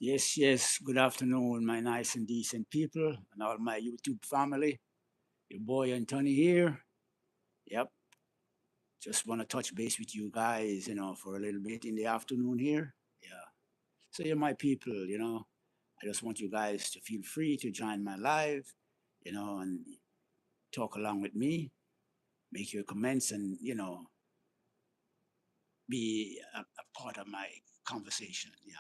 Yes, yes. Good afternoon, my nice and decent people and all my YouTube family. Your boy Anthony here. Yep. Just want to touch base with you guys, for a little bit in the afternoon here. Yeah. So you're my people. I just want you guys to feel free to join my live, and talk along with me, make your comments and, be a part of my conversation. Yeah.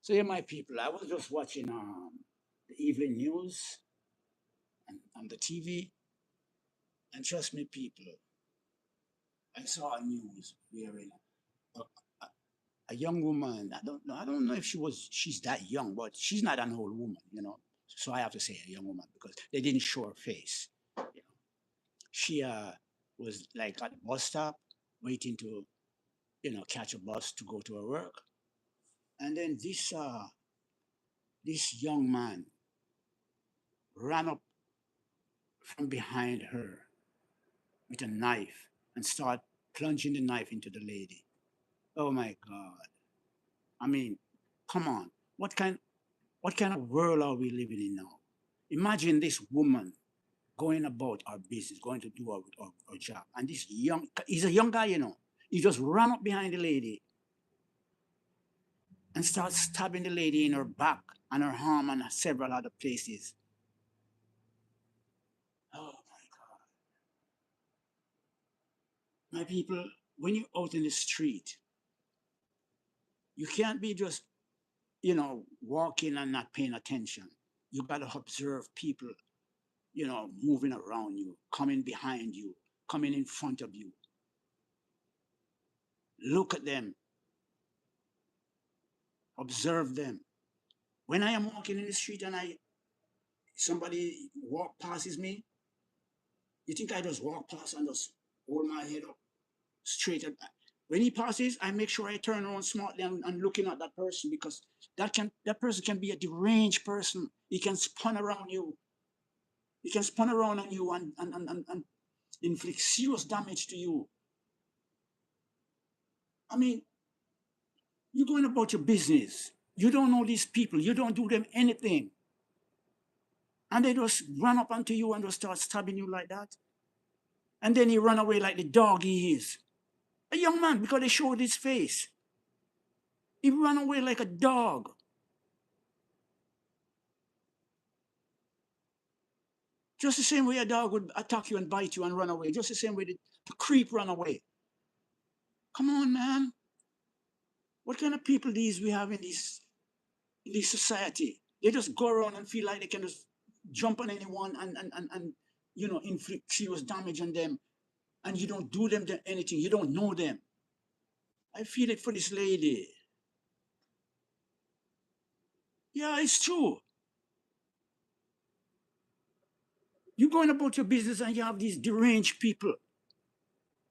So you're my people. I was just watching the evening news and on the TV. And trust me, people, I saw a news wherein a, a, a young woman, I don't know if she's that young, but she's not an old woman. So I have to say a young woman because they didn't show her face. You know. She was like at the bus stop waiting to, catch a bus to go to her work. And then this young man ran up from behind her with a knife and started plunging the knife into the lady. Oh my God. I mean, come on. What kind what kind of world are we living in now? Imagine this woman going about our business, going to do our job. And he's a young guy. He just ran up behind the lady and starts stabbing the lady in her back and her arm and several other places. Oh my God. My people, when you're out in the street, you can't be just, walking and not paying attention. You got to observe people moving around you, coming behind you, coming in front of you. Look at them, observe them. When I am walking in the street and somebody walk passes me, you think I just walk past and just hold my head up straight up? When he passes, I make sure I turn around smartly and looking at that person because that person can be a deranged person. He can spun around you. He can spun around on you and inflict serious damage to you. I mean, you're going about your business. You don't know these people. You don't do them anything. And they just run up onto you and just start stabbing you like that. And then he run away like the dog he is. A young man, because they showed his face. He ran away like a dog. Just the same way a dog would attack you and bite you and run away. Just the same way the creep run away. Come on, man. What kind of people these we have in this society? They just go around and feel like they can just jump on anyone and inflict serious damage on them. And you don't do them anything. You don't know them. I feel it for this lady. Yeah, it's true. You're going about your business and you have these deranged people,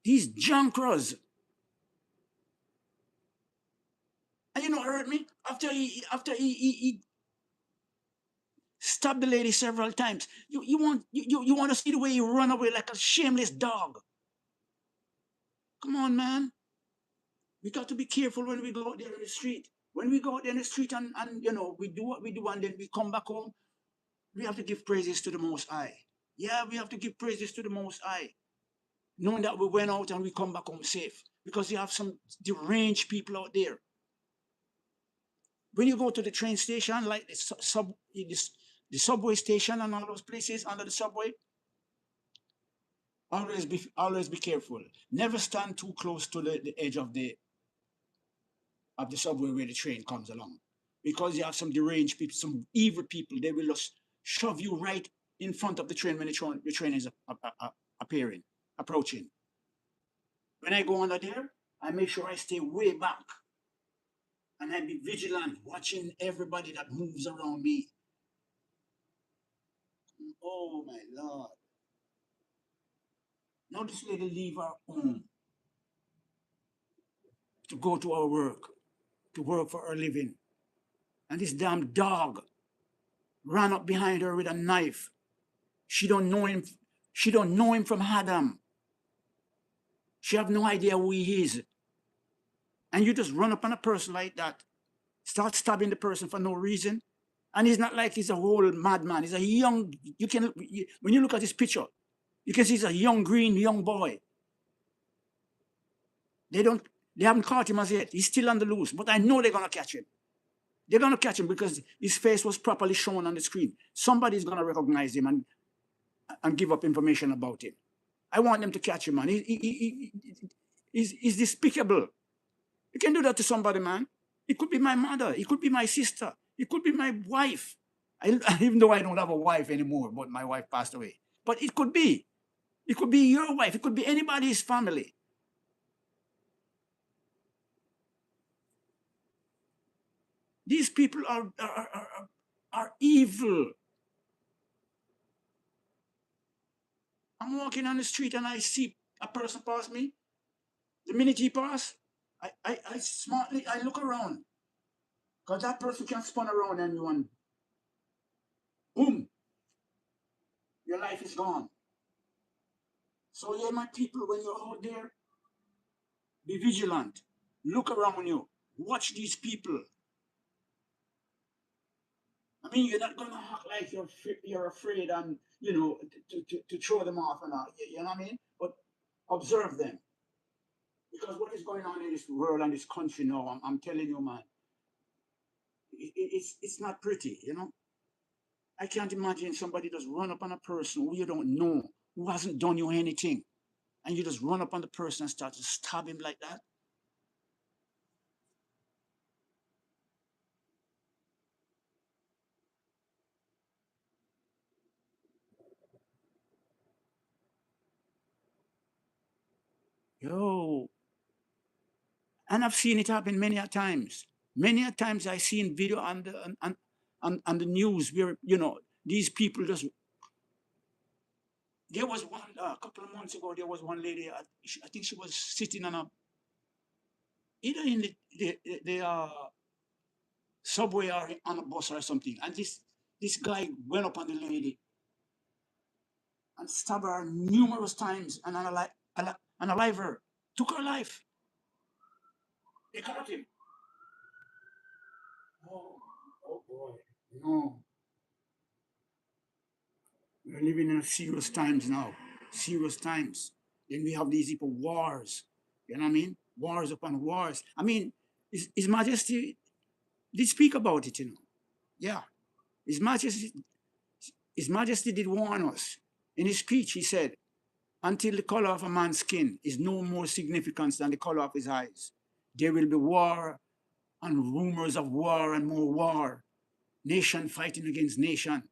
these junkers. And hurt me after he stabbed the lady several times. You want to see the way he run away like a shameless dog. Come on, man. We got to be careful when we go out there in the street. When we go out there in the street and we do what we do and then we come back home, we have to give praises to the Most High. Yeah, we have to give praises to the Most High, knowing that we went out and we come back home safe. Because you have some deranged people out there. When you go to the train station, like the subway station and all those places under the subway, always be careful. Never stand too close to the edge of the subway where the train comes along, because you have some deranged people, some evil people. They will just shove you right in front of the train when the train is approaching. When I go under there, I make sure I stay way back and I be vigilant, watching everybody that moves around me. Oh my Lord. Now this lady leave her home to go to her work, to work for her living. And this damn dog ran up behind her with a knife. She don't know him. She don't know him from Adam. She have no idea who he is. And you just run up on a person like that start stabbing the person for no reason. And he's not like he's a whole madman. He's a young, when you look at his picture, you can see he's a young, green, young boy. They haven't caught him as yet. He's still on the loose, but I know they're going to catch him. They're going to catch him because his face was properly shown on the screen. Somebody's going to recognize him and give up information about him. I want them to catch him, man. He's despicable. You can do that to somebody, man. It could be my mother. It could be my sister. It could be my wife. Even though I don't have a wife anymore, but my wife passed away. But it could be. It could be your wife. It could be anybody's family. These people are evil. I'm walking on the street and I see a person pass me. The minute he pass, I smartly look around. Because that person can spin around and you and boom, your life is gone. So yeah, my people, when you're out there, be vigilant. Look around you. Watch these people. I mean, you're not gonna act like you're afraid and to throw them off and all. You know what I mean? But observe them because what is going on in this world and this country now, I'm telling you, man, it's not pretty. I can't imagine somebody just run up on a person who you don't know, who hasn't done you anything, and you just run up on the person and start to stab him like that. Yo, and I've seen it happen many a times. Many a times I've seen video on the news where these people just. There was one a couple of months ago. There was one lady. I think she was sitting on a either in the subway or on a bus or something, and this guy went up on the lady and stabbed her numerous times and unalive her, took her life. They caught him. Oh, oh boy, no. We're living in serious times now. Serious times. Then we have these people wars. You know what I mean? Wars upon wars. I mean, His Majesty did speak about it, Yeah. His Majesty, His Majesty did warn us. In his speech, he said, until the color of a man's skin is no more significant than the color of his eyes, there will be war and rumors of war and more war. Nation fighting against nation.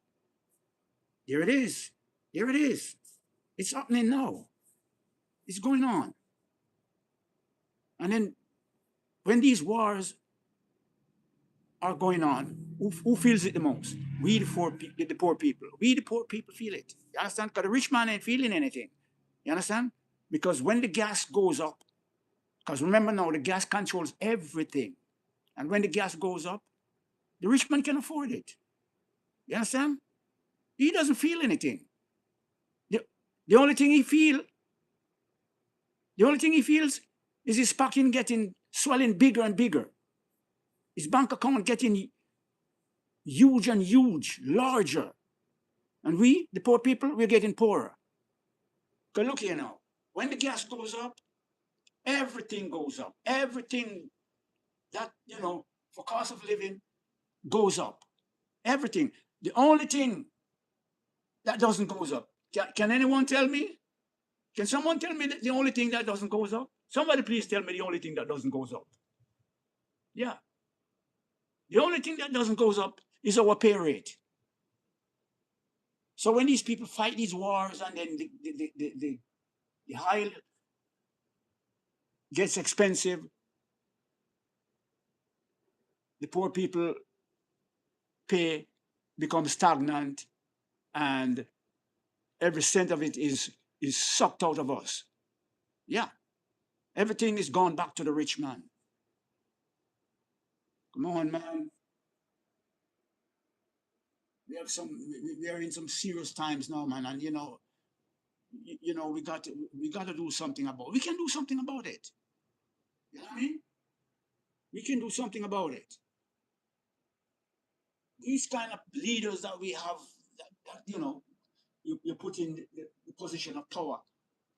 There it is. There it is. It's happening now. It's going on. And then when these wars are going on, who feels it the most? We, the poor people. We, the poor people, feel it. You understand? Because the rich man ain't feeling anything. You understand? Because when the gas goes up, because remember now, the gas controls everything. And when the gas goes up, the rich man can afford it. You understand? He doesn't feel anything. The, the only thing he feels is his pocket getting swelling bigger and bigger. His bank account getting huge and huge, larger. And we, the poor people, we're getting poorer. Because look here now, when the gas goes up, everything goes up. Everything that, for cost of living goes up. Everything. The only thing that doesn't goes up. Can anyone tell me? Can someone tell me the only thing that doesn't goes up? Somebody please tell me the only thing that doesn't goes up. Yeah. The only thing that doesn't goes up is our pay rate. So when these people fight these wars and then the high gets expensive, the poor people pay becomes stagnant, and every cent of it is sucked out of us. Yeah, everything is gone back to the rich man. Come on, man. We are in some serious times now, man, and we got to do something about. We can do something about it. You know what I mean? We can do something about it. these kind of leaders that we have, that, you put in the position of power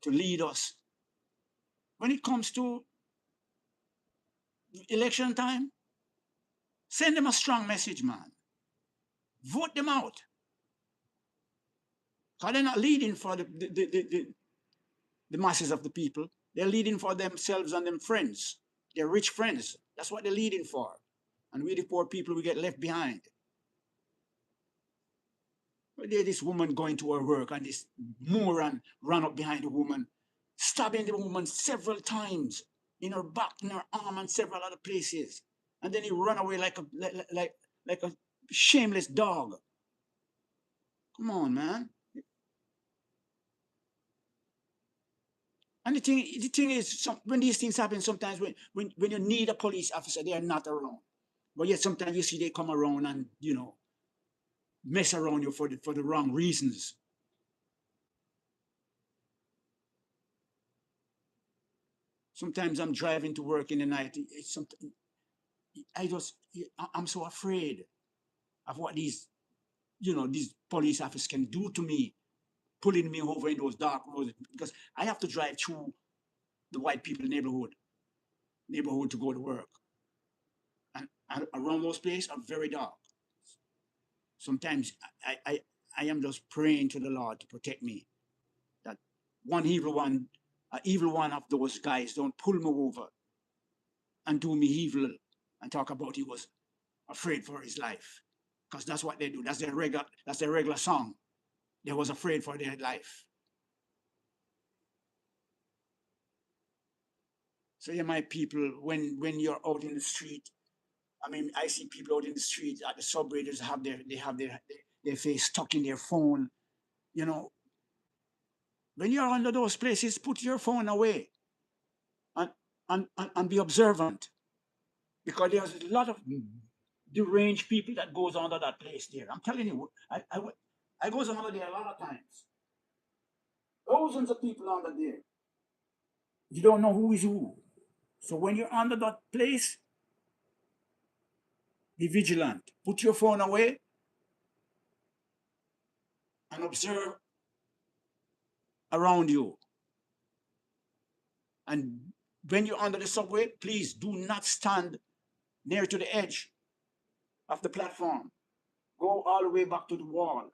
to lead us. When it comes to election time, send them a strong message, man. Vote them out. Because they're not leading for the masses of the people. They're leading for themselves and them friends. Their rich friends. That's what they're leading for. And we, the poor people, we get left behind. But there's this woman going to her work, and this moron ran up behind the woman, stabbing the woman several times in her back, in her arm, and several other places. And then he ran away like a shameless dog. Come on, man. And the thing is, when these things happen, sometimes when you need a police officer, they are not around. But yet sometimes you see they come around and, mess around you for the wrong reasons. Sometimes I'm driving to work in the night. I'm so afraid of what these police officers can do to me, pulling me over in those dark roads, because I have to drive through the white people neighborhood to go to work. And around those places are very dark. Sometimes I am just praying to the Lord to protect me, that an evil one of those guys don't pull me over and do me evil and talk about he was afraid for his life. Because that's what they do. That's their regular song. They was afraid for their life. So yeah, my people, when you're out in the street, I mean, I see people out in the street at the subway. They have their face stuck in their phone. When you're under those places, put your phone away and and be observant, because there's a lot of deranged people that goes under that place there. I'm telling you, I goes under there a lot of times. Thousands of people under there. You don't know who is who. So when you're under that place, be vigilant. Put your phone away and observe around you. And when you're under the subway, please do not stand near to the edge of the platform. Go all the way back to the wall.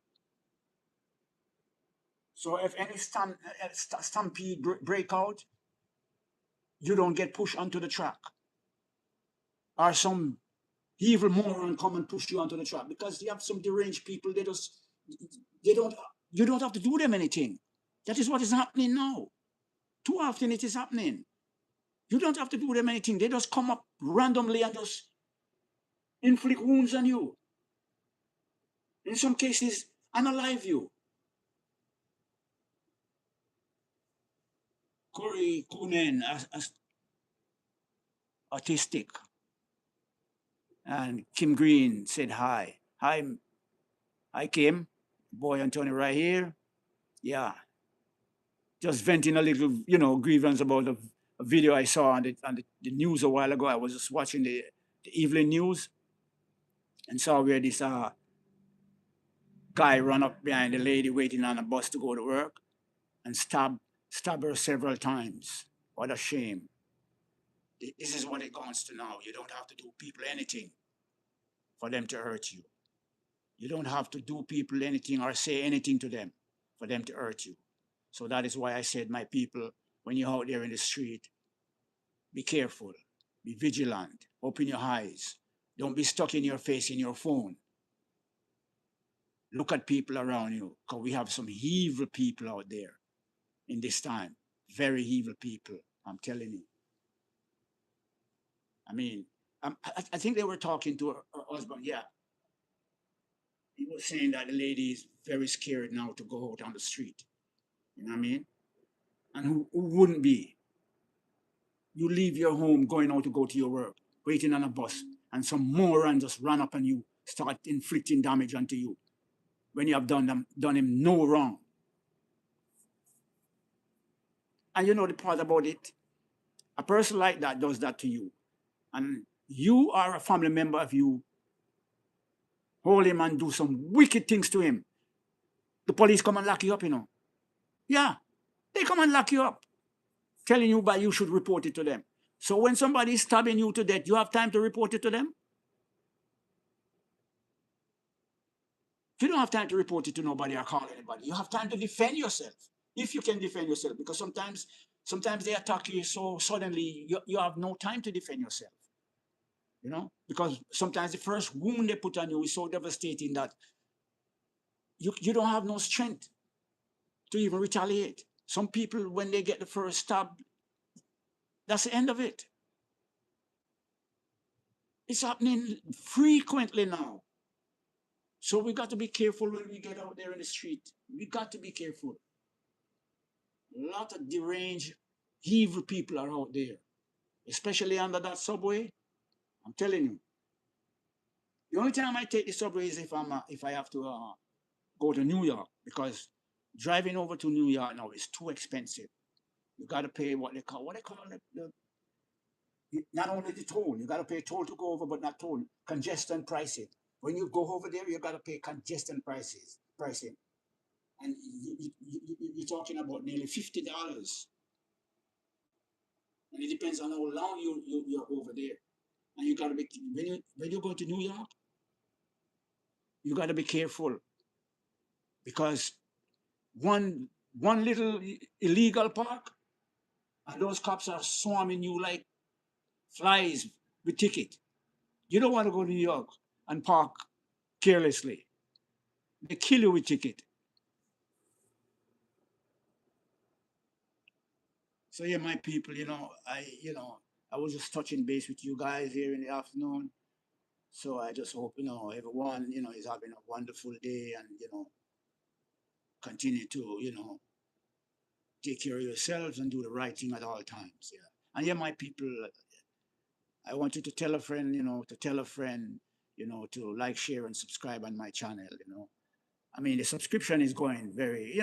So if any stampede break out, you don't get pushed onto the track, or some evil moron come and push you onto the track, because you have some deranged people. They don't. You don't have to do them anything. That is what is happening now. Too often it is happening. You don't have to do them anything. They just come up randomly and just inflict wounds on you. In some cases, unalive you. Corey Kunen, autistic. And Kim Green said hi. Hi, Kim. Boy Anthony right here. Yeah. Just venting a little, grievance about a video I saw on the news a while ago. I was just watching the evening news and saw where this guy ran up behind a lady waiting on a bus to go to work and stab her several times. What a shame. This is what it comes to now. You don't have to do people anything for them to hurt you. You don't have to do people anything or say anything to them for them to hurt you. So that is why I said, my people, when you're out there in the street, be careful, be vigilant, open your eyes. Don't be stuck in your face in your phone. Look at people around you, because we have some evil people out there in this time. Very evil people, I'm telling you. I mean, I think they were talking to her husband. Yeah. He was saying that the lady is very scared now to go out on the street. You know what I mean? And who wouldn't be? You leave your home going out to go to your work, waiting on a bus, and some moron just run up on you, start inflicting damage onto you when you have done him no wrong. And you know the part about it? A person like that does that to you. And you are a family member of you hold him and do some wicked things to him. The police come and lock you up, you know. Yeah, they come and lock you up, telling you but you should report it to them. So when somebody is stabbing you to death, you have time to report it to them? You don't have time to report it to nobody or call anybody. You have time to defend yourself, if you can defend yourself, because sometimes they attack you so suddenly you have no time to defend yourself. You know, because sometimes the first wound they put on you is so devastating that you don't have no strength to even retaliate. Some people, when they get the first stab, that's the end of it. It's happening frequently now. So we got to be careful when we get out there in the street. We got to be careful. A lot of deranged, evil people are out there, especially under that subway. I'm telling you. The only time I take the subway is if I have to go to New York, because driving over to New York now is too expensive. You got to pay what they call it, not only the toll. You got to pay toll to go over, but not toll, congestion pricing. When you go over there, you got to pay congestion pricing, and you're talking about nearly $50, and it depends on how long you're over there. And you got to be when you go to New York, you got to be careful, because one one little illegal park, and those cops are swarming you like flies with ticket. You don't want to go to New York and park carelessly. They kill you with ticket. So yeah, my people, I was just touching base with you guys here in the afternoon. So I just hope, everyone, is having a wonderful day, and, continue to, take care of yourselves and do the right thing at all times. Yeah. And yeah, my people, I want you to tell a friend, to tell a friend, to like, share, and subscribe on my channel. I mean, the subscription is going very,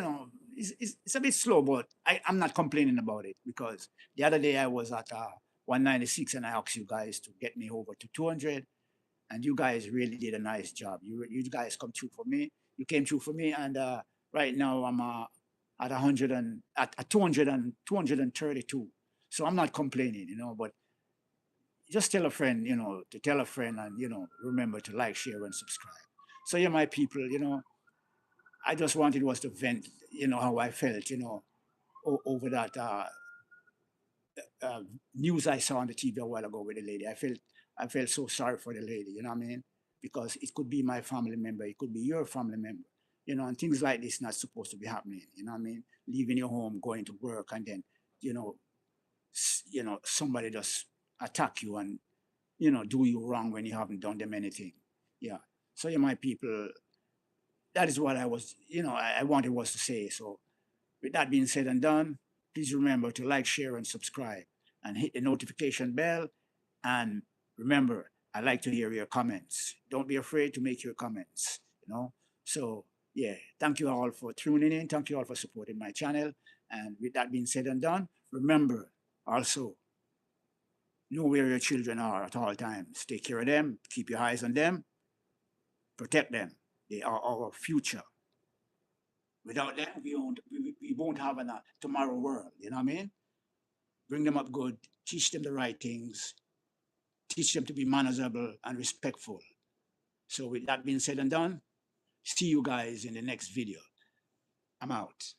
it's a bit slow, but I'm not complaining about it, because the other day I was at 196 and I asked you guys to get me over to 200, and you guys really did a nice job. You guys come through for me. You came through for me, and right now I'm at 100 and at 200 and 232. So I'm not complaining, but just tell a friend, to tell a friend, and remember to like, share, and subscribe. So yeah, my people, I just wanted was to vent, how I felt, over that uh, news I saw on the TV a while ago with the lady. I felt so sorry for the lady, you know what I mean? Because it could be my family member, it could be your family member, and things like this not supposed to be happening, you know what I mean? Leaving your home, going to work, and then, you know, somebody just attack you and, do you wrong when you haven't done them anything. Yeah. So yeah, my people, that is what I wanted was to say. So with that being said and done, please remember to like, share, and subscribe, and hit the notification bell. And remember, I like to hear your comments. Don't be afraid to make your comments. So, yeah, thank you all for tuning in. Thank you all for supporting my channel. And with that being said and done, remember also, know where your children are at all times. Take care of them, keep your eyes on them, protect them. They are our future. Without them, we won't have a tomorrow world. You know what I mean? Bring them up good, teach them the right things, teach them to be manageable and respectful. So with that being said and done, see you guys in the next video. I'm out.